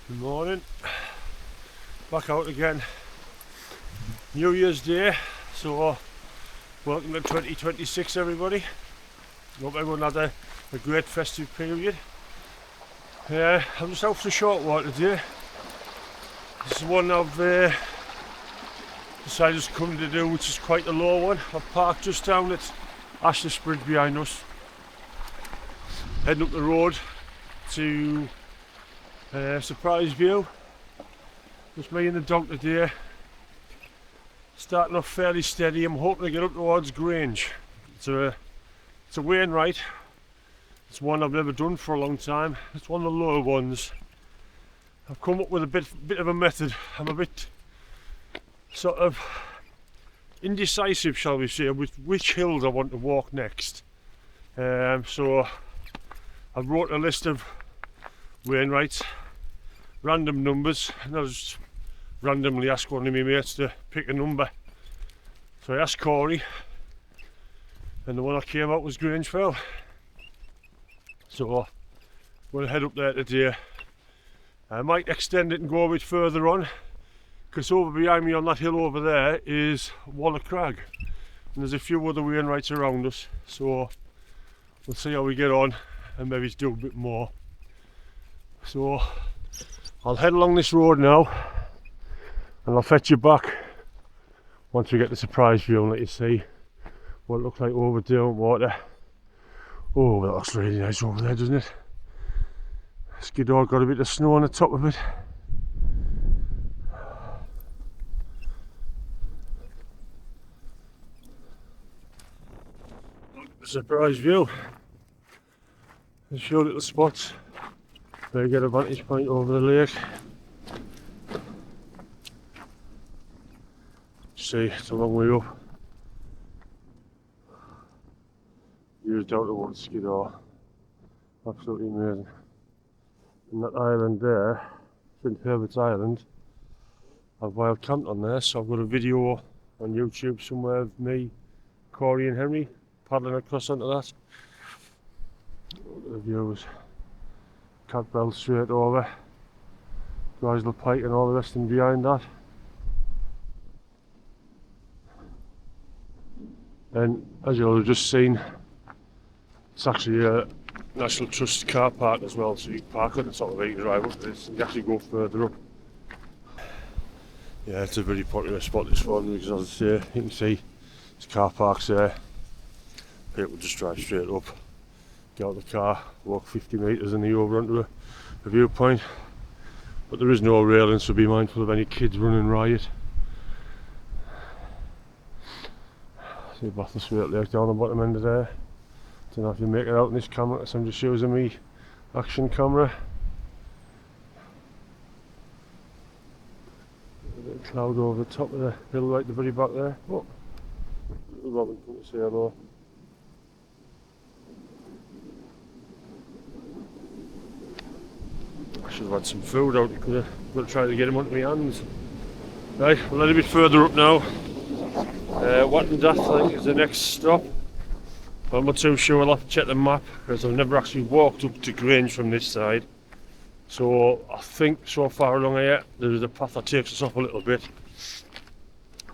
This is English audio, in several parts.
Good morning, back out again. New Year's Day, so welcome to 2026 everybody. Hope everyone had a great festive period. I'm just out for a short walk today. This is one I've decided to come to do, which is quite a low one. I've parked just down at Ashley Bridge behind us, heading up the road to Surprise View. Just me and the dog today. Starting off fairly steady. I'm hoping to get up towards Grange. It's a Wainwright. It's one I've never done for a long time. It's one of the lower ones. I've come up with a bit of a method. I'm a bit sort of indecisive, shall we say, with which hills I want to walk next. So I've wrote a list of Wainwrights, random numbers, and I just randomly asked one of my mates to pick a number. So I asked Corey, and the one that came out was Grange Fell. So I'm going to head up there today. I might extend it and go a bit further on, because over behind me on that hill over there is Waller Crag, and there's a few other Wainwrights around us, so we'll see how we get on and maybe do a bit more. So I'll head along this road now and I'll fetch you back once we get the Surprise View and let you see what it looks like over down water. Oh, that looks really nice over there, doesn't it? Skiddaw got a bit of snow on the top of it. Surprise View. There's a few little spots where you get a vantage point over the lake. See, it's a long way up. Views down towards Skiddaw. Absolutely amazing. And that island there, St Herbert's Island, I've wild camped on there, so I've got a video on YouTube somewhere of me, Corey and Henry paddling across onto that. Look at the views. Catbell straight over, Grizzle Pike and all the rest in behind that. And as you'll have just seen, it's actually a National Trust car park as well, so you can park at the top of it, you drive up to this and you actually go further up. Yeah, it's a very popular spot, this one, because as I say, you can see there's car parks there. People just drive straight up, get out of the car, walk 50 metres and you're over onto a viewpoint. But there is no railing, so be mindful of any kids running riot. See Bathurst Lake down the bottom end of there. Don't know if you make it out in this camera, because I'm just using me action camera. A little cloud over the top of the hill right at the very back there. Oh, little robin come to say hello. I should have had some food out, could have tried to get him onto my hands. Right, we're a little bit further up now. Wattendath, I think, is the next stop. I'm not too sure, I'll have to check the map, because I've never actually walked up to Grange from this side. So I think so far along here, there's a path that takes us off a little bit.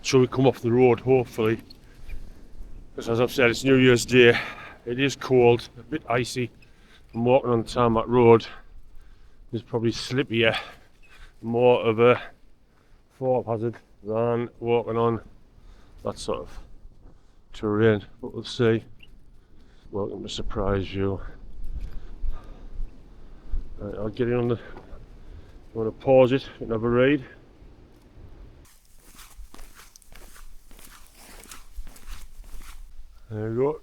So we come off the road, hopefully. Because as I've said, it's New Year's Day. It is cold, a bit icy. I'm walking on the tarmac road. It's probably slippier, more of a fall hazard than walking on that sort of terrain, but we'll see. Welcome to Surprise View. Right, I'll get in on the, you want to pause it and have a read. There we go,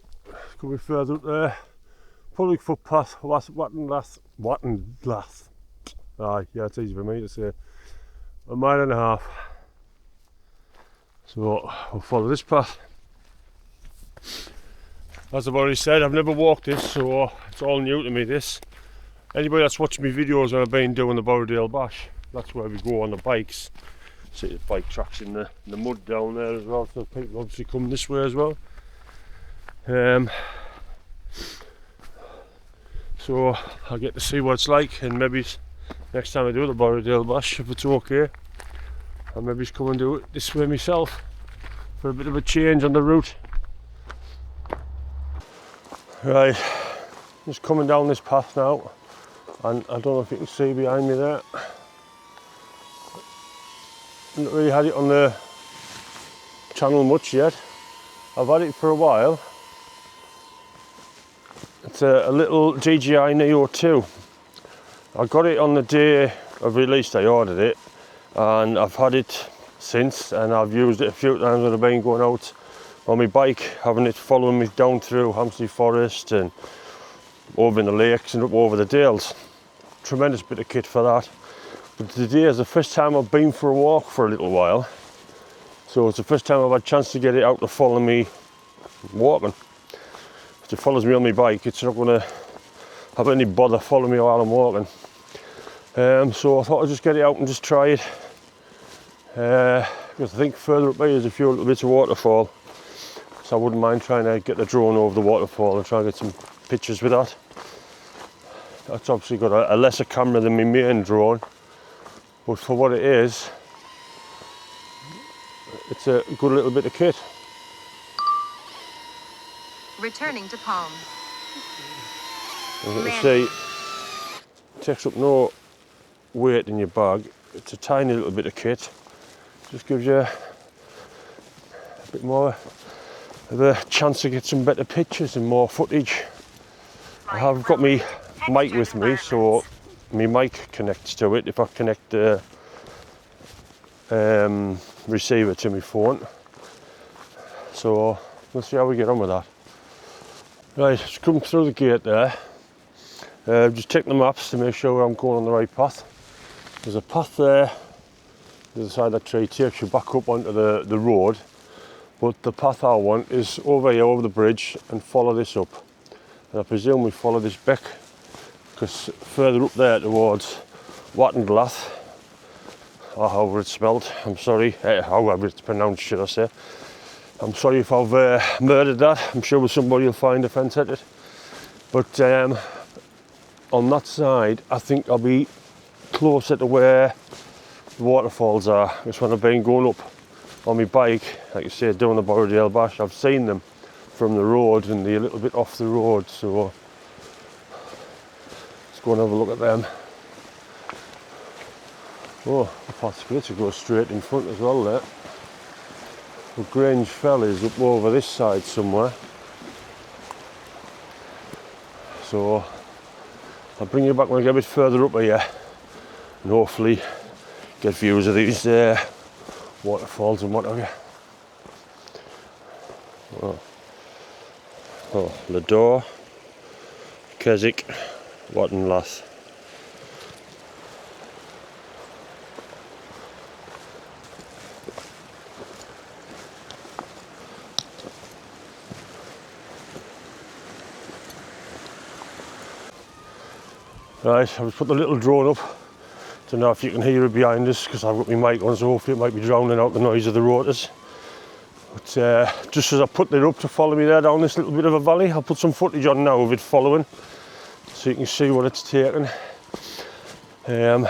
could be further up there. Public footpath, Wattendath. Aye, yeah, it's easy for me to say. 1.5 miles. So we'll follow this path. As I've already said, I've never walked this, so it's all new to me, this. Anybody that's watched my videos when I've been doing the Borrowdale Bash, that's where we go on the bikes. See the bike tracks in the mud down there as well, so people obviously come this way as well. So I'll get to see what it's like and maybe next time I do the Borrowdale Bash, if it's okay, I'll maybe just come and do it this way myself for a bit of a change on the route. Right, just coming down this path now, and I don't know if you can see behind me there. I've not really had it on the channel much yet. I've had it for a while. It's a little DJI Neo 2. I got it on the day of release. I ordered it, and I've had it since, and I've used it a few times when I've been going out on my bike, having it following me down through Hampstead Forest and over in the lakes and up over the dales. Tremendous bit of kit for that. But today is the first time I've been for a walk for a little while, so it's the first time I've had a chance to get it out to follow me walking. If it follows me on my bike, it's not going to have any bother following me while I'm walking. So I thought I'd just get it out and just try it. Because I think further up there there's a few little bits of waterfall, so I wouldn't mind trying to get the drone over the waterfall and try and get some pictures with that. That's obviously got a lesser camera than my main drone, but for what it is, it's a good little bit of kit. Returning to Palm. As you can see, it takes up no weight in your bag. It's a tiny little bit of kit. Just gives you a bit more of a chance to get some better pictures and more footage. I have got my mic with me, so my mic connects to it if I connect the receiver to my phone. So we'll see how we get on with that. Right, just come through the gate there. Just check the maps to make sure I'm going on the right path. There's a path there, the other side of that tree takes you back up onto the road, but the path I want is over here, over the bridge, and follow this up. And I presume we follow this back, because further up there towards Wattenglath, or however it's spelled, I'm sorry, however it's pronounced, should I say. I'm sorry if I've murdered that. I'm sure somebody will find offence at it. But on that side, I think I'll be closer to where the waterfalls are. Because when I've been going up on my bike, like you say, down the Borrowdale Bash, I've seen them from the road and they're a little bit off the road. So let's go and have a look at them. Oh, the path's good to go straight in front as well there. The Grange Fell is up over this side somewhere. So I'll bring you back when I get a bit further up here and hopefully get views of these waterfalls and what have you. Oh, Lador, Keswick, Wattenglath. Right, I've put the little drone up. Don't know if you can hear it behind us because I've got my mic on, so hopefully it might be drowning out the noise of the rotors. But just as I put it up to follow me there down this little bit of a valley, I'll put some footage on now of it following, so you can see what it's taking. There's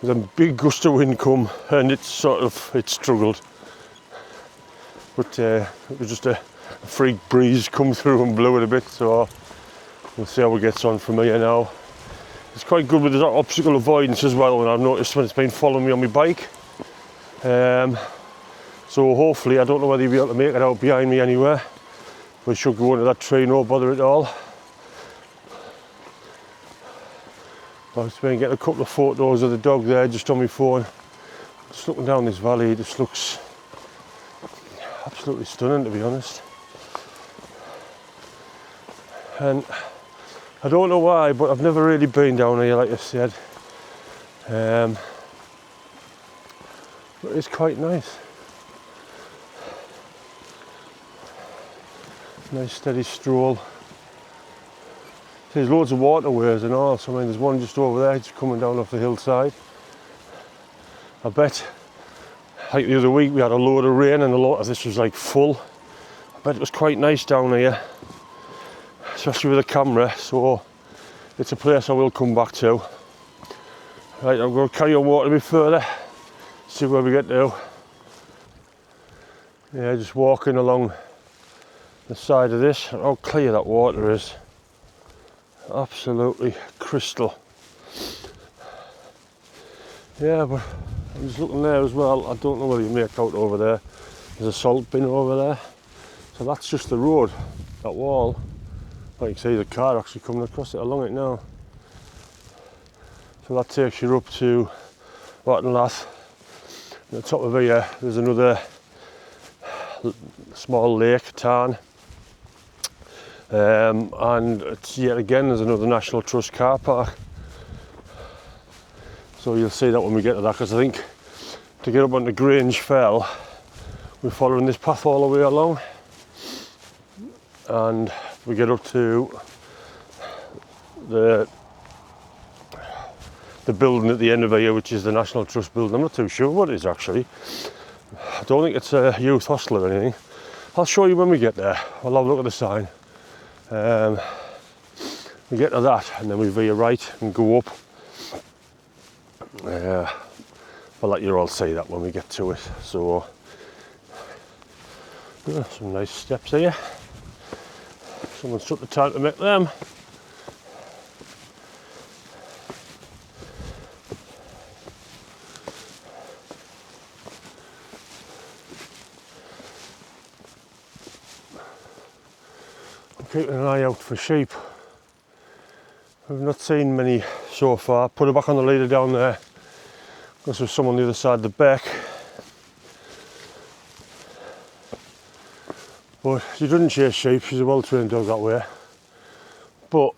a big gust of wind come and it struggled. But it was just a freak breeze come through and blew it a bit, so we'll see how it gets on from here now. It's quite good with the obstacle avoidance as well, and I've noticed when it's been following me on my bike. So hopefully, I don't know whether you'll be able to make it out behind me anywhere. We should go into that tree, no bother at all. I've just been getting a couple of photos of the dog there just on my phone. Just looking down this valley, it just looks absolutely stunning, to be honest. And I don't know why, but I've never really been down here, like I said. But it's quite nice. Nice steady stroll. There's loads of waterways and all, so I mean there's one just over there, just coming down off the hillside. I bet, like the other week we had a load of rain and a lot of this was like full. I bet it was quite nice down here, especially with the camera, so it's a place I will come back to. Right, I'm going to carry on walking a bit further, see where we get to. Yeah, just walking along the side of this. How clear that water is. Absolutely crystal. Yeah, but I'm just looking there as well. I don't know whether you make out over there. There's a salt bin over there. So that's just the road, that wall. I can see the car actually coming across it along it now. So that takes you up to Wattenlath. At the top of here, there's another small lake, tarn. And it's yet again, there's another National Trust car park. So you'll see that when we get to that, because I think to get up onto Grange Fell, we're following this path all the way along. And we get up to the building at the end of here, which is the National Trust building. I'm not too sure what it is actually. I don't think it's a youth hostel or anything. I'll show you when we get there. I'll have a look at the sign. We get to that and then we veer right and go up. I'll let you all see that when we get to it. So some nice steps here. Someone's took the time to make them. I'm keeping an eye out for sheep. We've not seen many so far. Put her back on the leader down there. Because there's some on the other side of the beck. But she doesn't chase sheep, she's a well-trained dog that way. But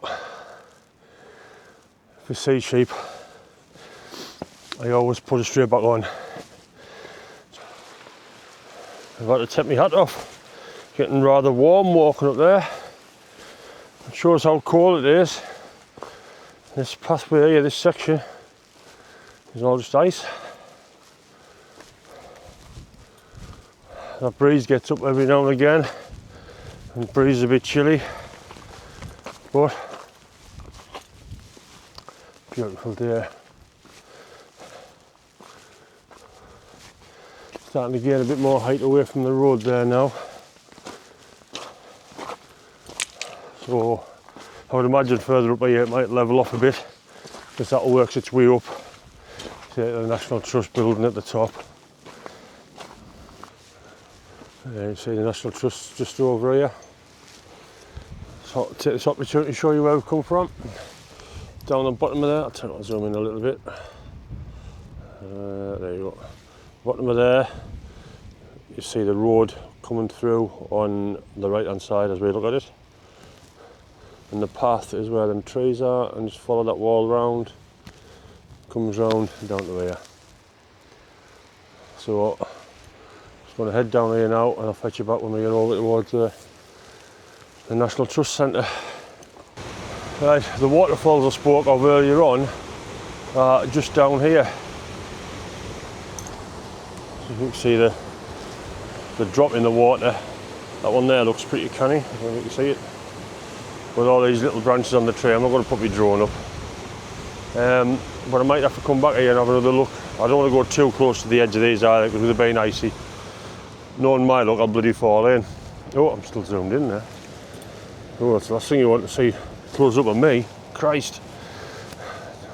if we see sheep, I always put her straight back on. I've had to take my hat off. Getting rather warm walking up there. It shows how cold it is. This pathway here, this section, is all just ice. That breeze gets up every now and again, and the breeze is a bit chilly, but beautiful day. Starting to gain a bit more height away from the road there now. So I would imagine further up here it might level off a bit, because that'll work its way up to the National Trust building at the top. Yeah, you see the National Trust just over here. So I'll take this opportunity to show you where we've come from. Down the bottom of there, I'll zoom in a little bit. There you go. Bottom of there, you see the road coming through on the right hand side as we look at it. And the path is where them trees are, and just follow that wall round. Comes round down to here. So just going to head down here now, and I'll fetch you back when we get over towards the National Trust Centre. Right, the waterfalls I spoke of earlier on are just down here. So you can see the drop in the water. That one there looks pretty canny, I don't know if you can see it. With all these little branches on the tree, I'm not going to put my drone up. But I might have to come back here and have another look. I don't want to go too close to the edge of these either, because they're being icy. Knowing my luck, I'll bloody fall in. Oh, I'm still zoomed in there. Oh, that's the last thing you want to see close up on me. Christ.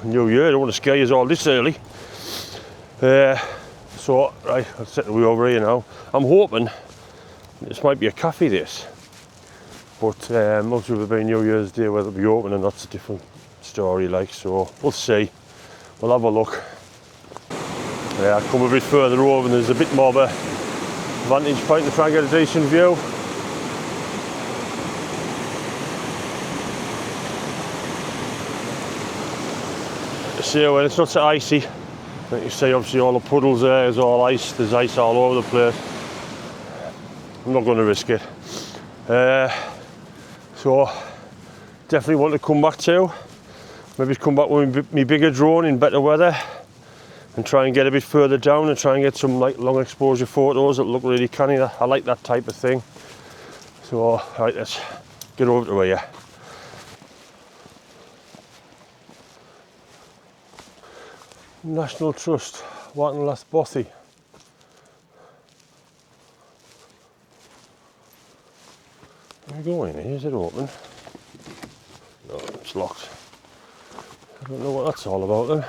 New Year, I don't want to scare you all this early. So, right, I'll set the way over here now. I'm hoping this might be a cafe, this. But obviously with it being New Year's Day, whether it'll be open and that's a different story, like, so we'll see. We'll have a look. Yeah, I'll come a bit further over and there's a bit more of a vantage point to try and get a decent view. So when it's not so icy, like you see, obviously all the puddles there is all ice, there's ice all over the place. I'm not going to risk it. So definitely want to come back to. Maybe come back with my bigger drone in better weather and try and get a bit further down and try and get some like long exposure photos that look really canny. I like that type of thing. So right, let's get over to here. National Trust, Watton Bothy. Where are we going here? Is it open? No, it's locked. I don't know what that's all about then.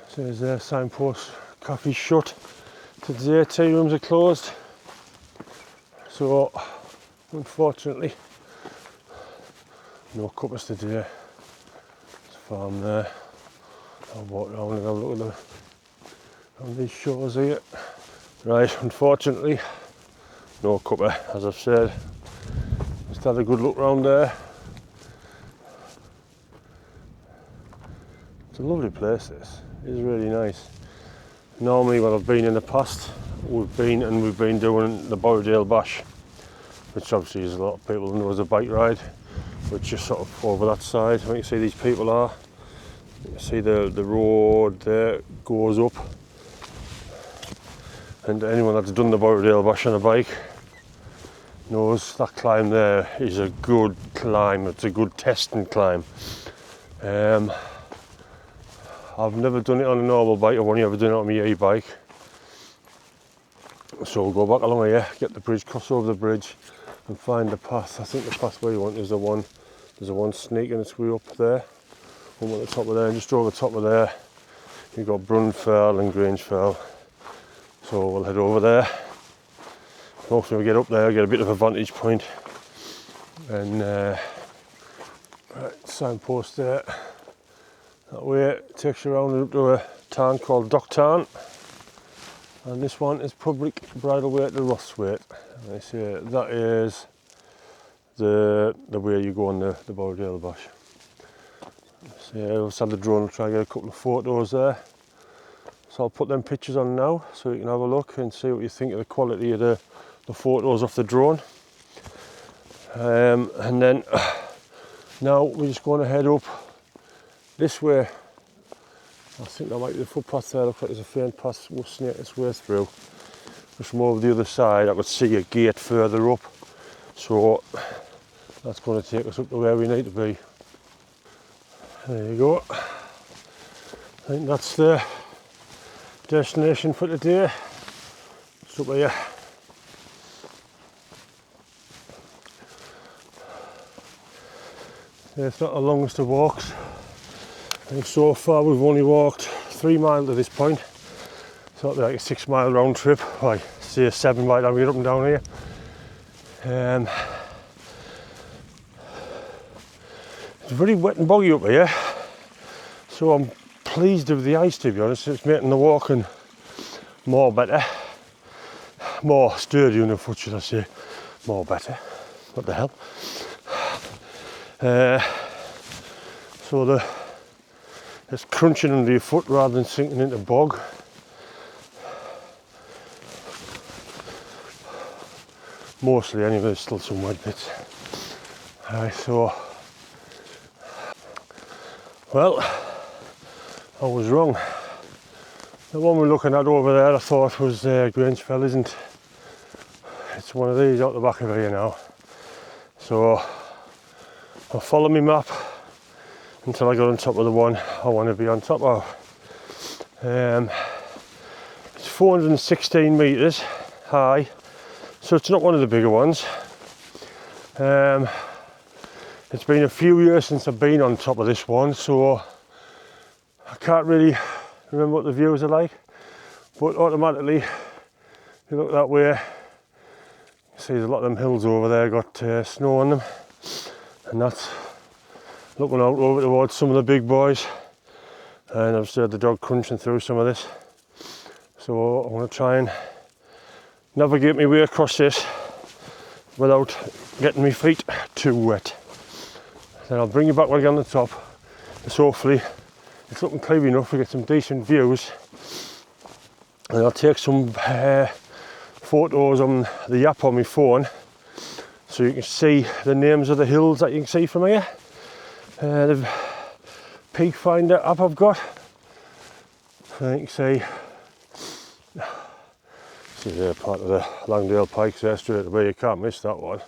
Says there, signpost, coffee shut. Today, tea rooms are closed. So, unfortunately, no cuppers today. There's a farm there. I'll walk around and have a look at these shores here. Right, unfortunately, no cupper, as I've said. Just had a good look round there. It's a lovely place, this. It is really nice. Normally when I've been in the past, we've been doing the Borrowdale Bash, which obviously is a lot of people know as a bike ride, which is sort of over that side. I think you see these people are. You see the road there goes up. And anyone that's done the Borrowdale Bash on a bike knows that climb there is a good climb. It's a good testing climb. I've never done it on a normal bike. I've only ever done it on my e-bike. So we'll go back along here, get the bridge, cross over the bridge, and find the path. I think the path we want is the one. There's a one sneaking its way up there, one at the top of there, and just over the top of there, you've got Brunfell and Grangefell. So we'll head over there. Hopefully we get up there, get a bit of a vantage point, and right, signpost there. That way it takes you around to a town called Docktown, and this one is Public Bridleway to Rosswaite. And I say that is the way you go on the Borrowdale Bash. So yeah, I just had the drone to try and get a couple of photos there. So I'll put them pictures on now so you can have a look and see what you think of the quality of the photos off the drone. And then now we're just going to head up this way. I think that might be the footpath there. Looks like there's a faint path we'll snake its way through. Just from over the other side I could see a gate further up. So that's going to take us up to where we need to be. There you go. I think that's the destination for today. It's up here. Yeah, it's not the longest of walks. I think so far we've only walked 3 miles to this point. So it'll be like a 6 mile round trip. I say 7 by the time we get up and down here. It's very wet and boggy up here. So I'm pleased with the ice, to be honest. It's making the walking more better. More sturdy on the foot, should I say. More better. What the hell? So it's crunching under your foot rather than sinking into bog. Mostly anyway, there's still some wet bits. So, well, I was wrong. The one we're looking at over there I thought was Grangefell, isn't. It's one of these out the back of here now. So I'll follow my map until I get on top of the one I want to be on top of. It's 416 metres high, so it's not one of the bigger ones. It's been a few years since I've been on top of this one, so I can't really remember what the views are like, but automatically if you look that way, you see there's a lot of them hills over there got snow on them, and that's looking out over towards some of the big boys. And I've still had the dog crunching through some of this, so I want to try and navigate my way across this without getting my feet too wet. Then I'll bring you back when I get on the top. So hopefully it's looking clear enough, we get some decent views, and I'll take some photos on the app on my phone so you can see the names of the hills that you can see from here. The peak finder app I've got, so you can see there part of the Langdale Pikes there straight away, you can't miss that one.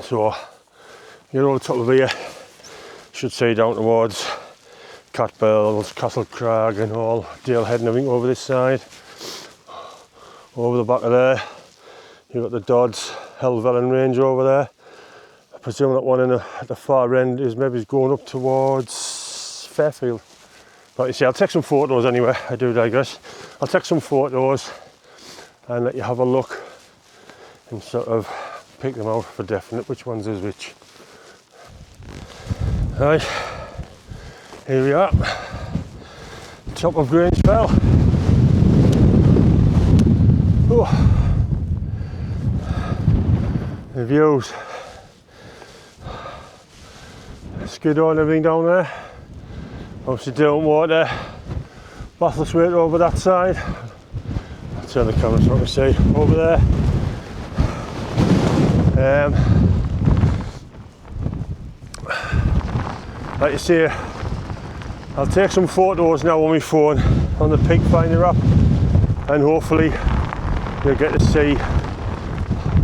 So you're on the top of here, should see down towards Catbells, Castle Crag and all, Dalehead and everything over this side. Over the back of there, you've got the Dodds Helvellyn range over there. I presume that one at the far end is maybe going up towards Fairfield. Like you see, I'll take some photos anyway, I do digress. I'll take some photos and let you have a look and sort of pick them out for definite, which ones is which. Right, here we are, top of Grange Fell. Oh. The views, Skiddaw and everything down there, obviously down water, Bathurst over that side. I'll turn the camera so I can see over there. Like you see, I'll take some photos now on my phone on the Pig Finder app, and hopefully you'll get to see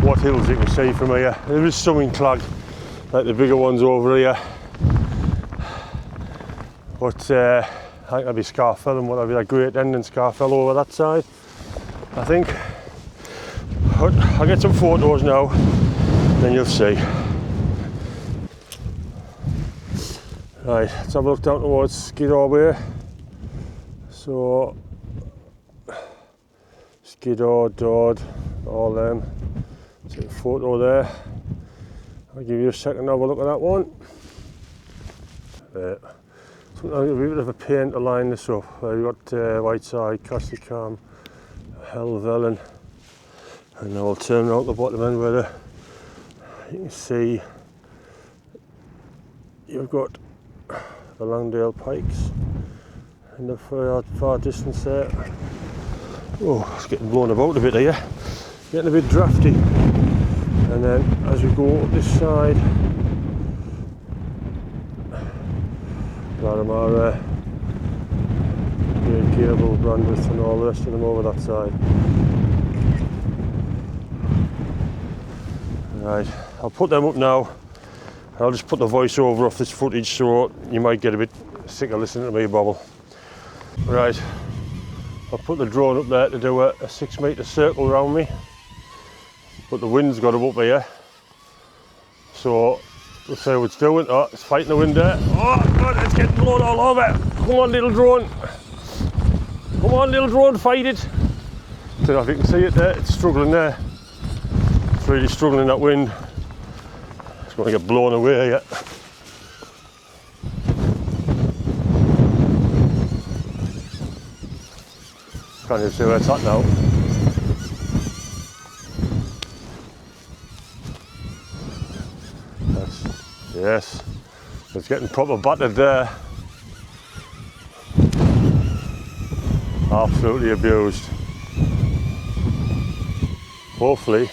what hills you can see from here. There is some in Clag, like the bigger ones over here, but I think that'll be Scarfell and whatever, that Great End and Scarfell over that side, I think. But I'll get some photos now, then you'll see. Right, let's have a look down towards Skiddaw way. So, Skiddaw, Dodd, all them. Take a photo there. I'll give you a second to have a look at that one. Sometimes it'll be a bit of a pain to line this up. You've got Whiteside, Castlecam, Helvellyn, and I'll turn out the bottom end where you can see you've got the Langdale Pikes in the far distance there. Oh, it's getting blown about a bit here, getting a bit drafty. And then as we go up this side, Laramara, Great Cable, Brandreth and all the rest of them over that side. Right, I'll put them up now. I'll just put the voiceover off this footage so you might get a bit sick of listening to me bobble. Right, I'll put the drone up there to do a 6 metre circle around me, but the wind's got up here, so we'll see what it's doing. Oh, it's fighting the wind there. Oh God, it's getting blown all over. Come on little drone. Come on little drone, fight it. I don't know if you can see it there, it's struggling there. It's really struggling, that wind. It's going to get blown away yet. Can't even see where it's at now. Yes, it's getting proper battered there. Absolutely abused. Hopefully,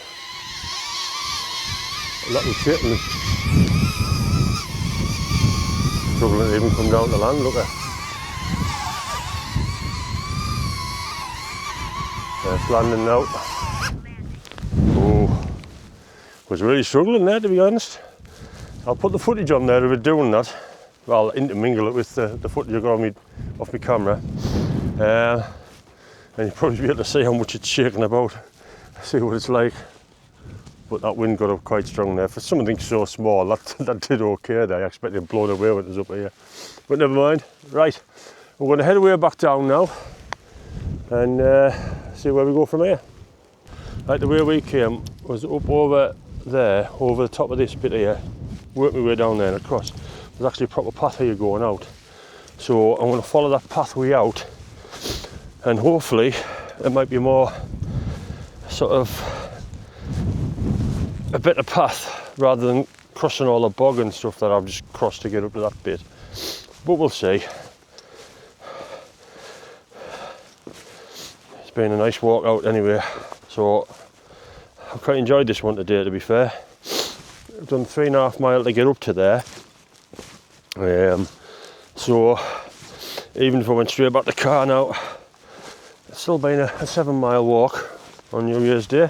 that will take me. Struggling to even come down to land, look at. It's landing now. Oh, was really struggling there, to be honest. I'll put the footage on there of it doing that. Well, I'll intermingle it with the footage I got off my camera. And you'll probably be able to see how much it's shaking about. See what it's like. But that wind got up quite strong there. For something so small, that did okay there. I expected it blown away when it was up here. But never mind. Right, we're going to head away back down now and see where we go from here. Like the way we came was up over there, over the top of this bit here. Work my way down there and across. There's actually a proper path here going out. So I'm going to follow that pathway out, and hopefully it might be more sort of a better path rather than crossing all the bog and stuff that I've just crossed to get up to that bit. But we'll see. It's been a nice walk out anyway, so I've quite enjoyed this one today, to be fair. I've done 3.5 miles to get up to there. So even if I went straight back to the car now, it's still been a 7 mile walk on New Year's Day.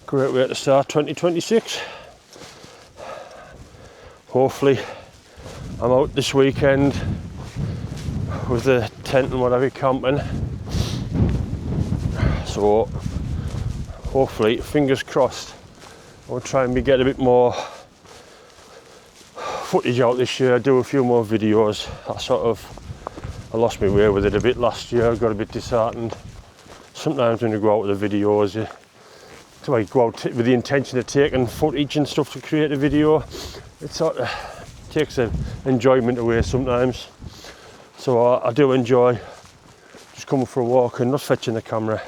Great way to start 2026. Hopefully I'm out this weekend with the tent and whatever camping, so hopefully, fingers crossed, I'll try and get a bit more footage out this year, do a few more videos. I lost my way with it a bit last year, got a bit disheartened. Sometimes when you go out with the videos, you go out with the intention of taking footage and stuff to create a video, it sort of takes the enjoyment away sometimes. So I do enjoy just coming for a walk and not fetching the camera,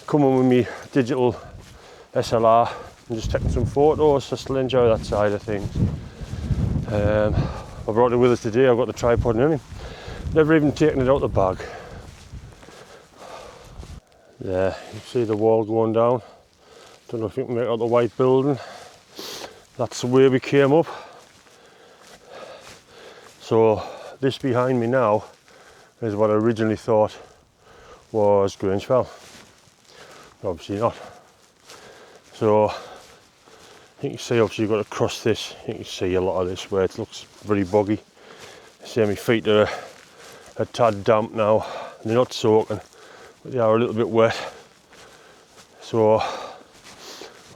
coming with my digital SLR and just taking some photos. I still enjoy that side of things. I brought it with us today. I've got the tripod and everything. Never even taken it out the bag. There, you see the wall going down. Don't know if you can make out the white building. That's the way we came up. So this behind me now is what I originally thought was Grange Fell. Obviously not. So you can see, obviously you've got to cross this. You can see a lot of this where it looks very boggy. See, my feet are a tad damp now. They're not soaking, but they are a little bit wet. So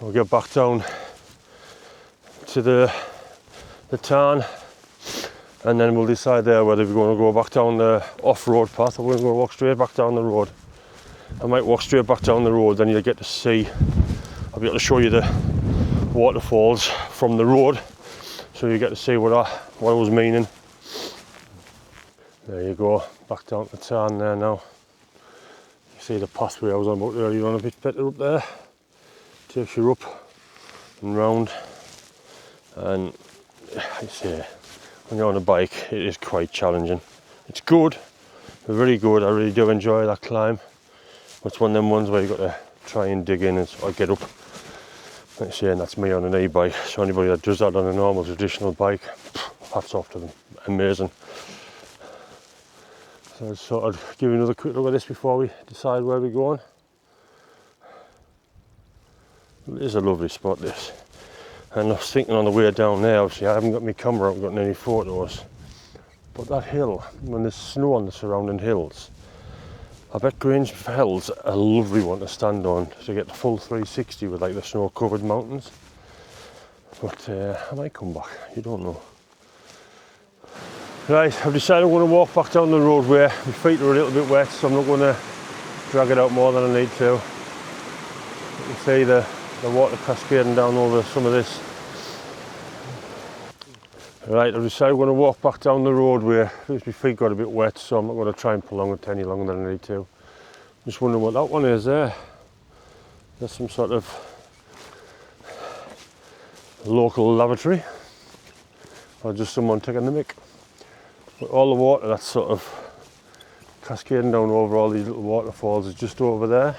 we'll get back down to the tarn, and then we'll decide there whether we're going to go back down the off-road path or we're going to walk straight back down the road. I might walk straight back down the road, then you'll get to see, I'll be able to show you the waterfalls from the road, so you get to see what I was meaning. There you go, back down to the tarn there now. You see the pathway I was on about earlier on, a bit better up there. Takes you up and round, and I say, when you're on a bike it is quite challenging. It's good, very good, I really do enjoy that climb. It's one of them ones where you've got to try and dig in and sort of get up. Like I say, and that's me on an e-bike, so anybody that does that on a normal traditional bike, hats off to them, amazing. So I'll sort of give you another quick look at this before we decide where we're going. It is a lovely spot, this. And I was thinking on the way down there, obviously I haven't got my camera out, gotten any photos, but that hill, when there's snow on the surrounding hills, I bet Grange Fell's a lovely one to stand on to get the full 360 with like the snow covered mountains. But I might come back, you don't know. Right, I've decided I'm going to walk back down the roadway. My feet are a little bit wet, so I'm not going to drag it out more than I need to. You can see the water cascading down over some of this. Right, I've decided I'm going to walk back down the roadway. My feet got a bit wet, so I'm not going to try and prolong it any longer than I need to. Just wondering what that one is there. There's some sort of local lavatory, or just someone taking the mick. But all the water that's sort of cascading down over all these little waterfalls is just over there.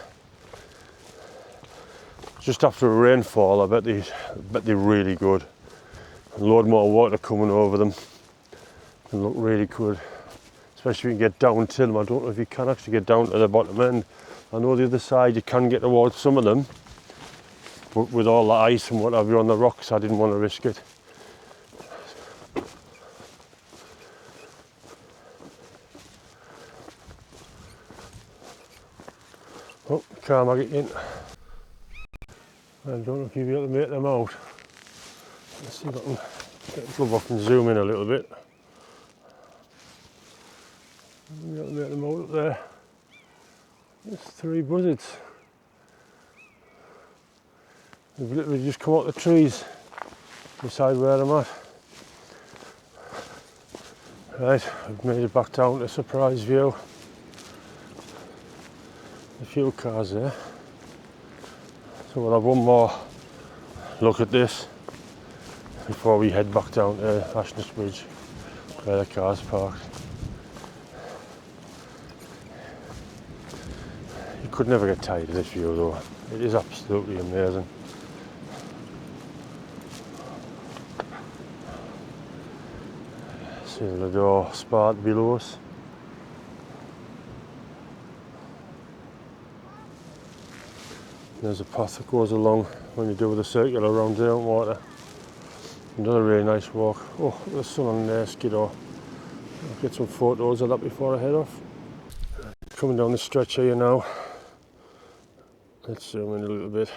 Just after a rainfall, I bet they're really good. A load more water coming over them and look really good. Especially if you can get down to them. I don't know if you can actually get down to the bottom end. I know the other side you can get towards some of them, but with all the ice and whatever on the rocks, I didn't want to risk it. Oh, car maggot in. I don't know if you'll be able to make them out. Let's see if I can get the glove off and zoom in a little bit. I'll be able to make them out up there. There's 3 buzzards. They've literally just come out the trees beside where I'm at. Right, I've made it back down to surprise view. A few cars there. So we'll have one more look at this before we head back down to Ashness Bridge where the car's parked. You could never get tired of this view though. It is absolutely amazing. See the door spart below us. There's a path that goes along when you do the circular around down water. Another really nice walk. Oh, look at the sun on there, Skiddaw. I'll get some photos of that before I head off. Coming down the stretch here now. Let's zoom in a little bit.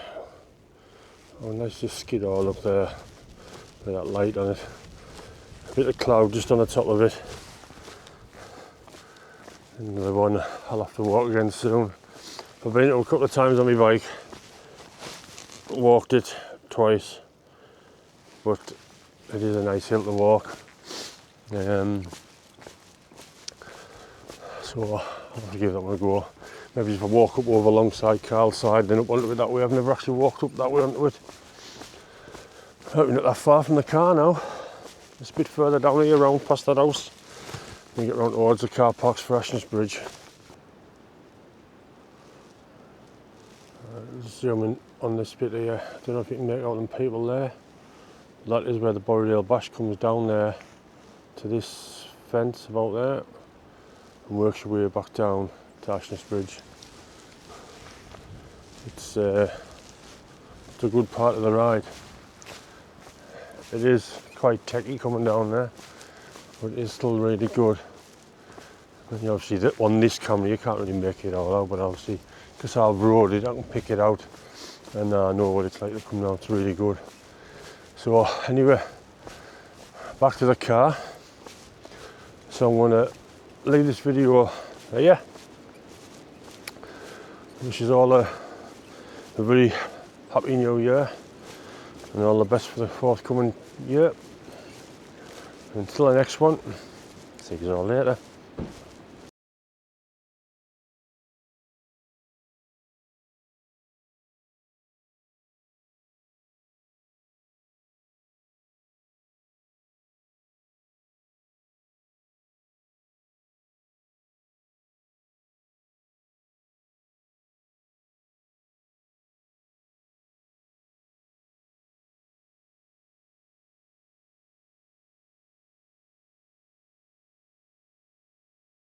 Oh, nice this Skiddaw up there with that light on it. A bit of cloud just on the top of it. Another one I'll have to walk again soon. I've been to a couple of times on my bike, walked it twice, but it is a nice hill to walk. So I'll have to give that one a go. Maybe if I walk up over alongside Carl's side, then up onto it that way. I've never actually walked up that way onto it. We're not that far from the car now. It's a bit further down here, around past that house. We get round towards the car parks for Ashness Bridge. Zooming on this bit here. I don't know if you can make out them people there. That is where the Borrowdale Bash comes down there to this fence about there and works your way back down to Ashness Bridge. It's a good part of the ride. It is quite techy coming down there, but it is still really good. And obviously on this camera you can't really make it all out, but obviously because I've rode it I can pick it out and I know what it's like to come down. It's really good. So anyway, back to the car. So I'm going to leave this video here. Wish you all a very happy new year and all the best for the forthcoming year. Until the next one, see you all later.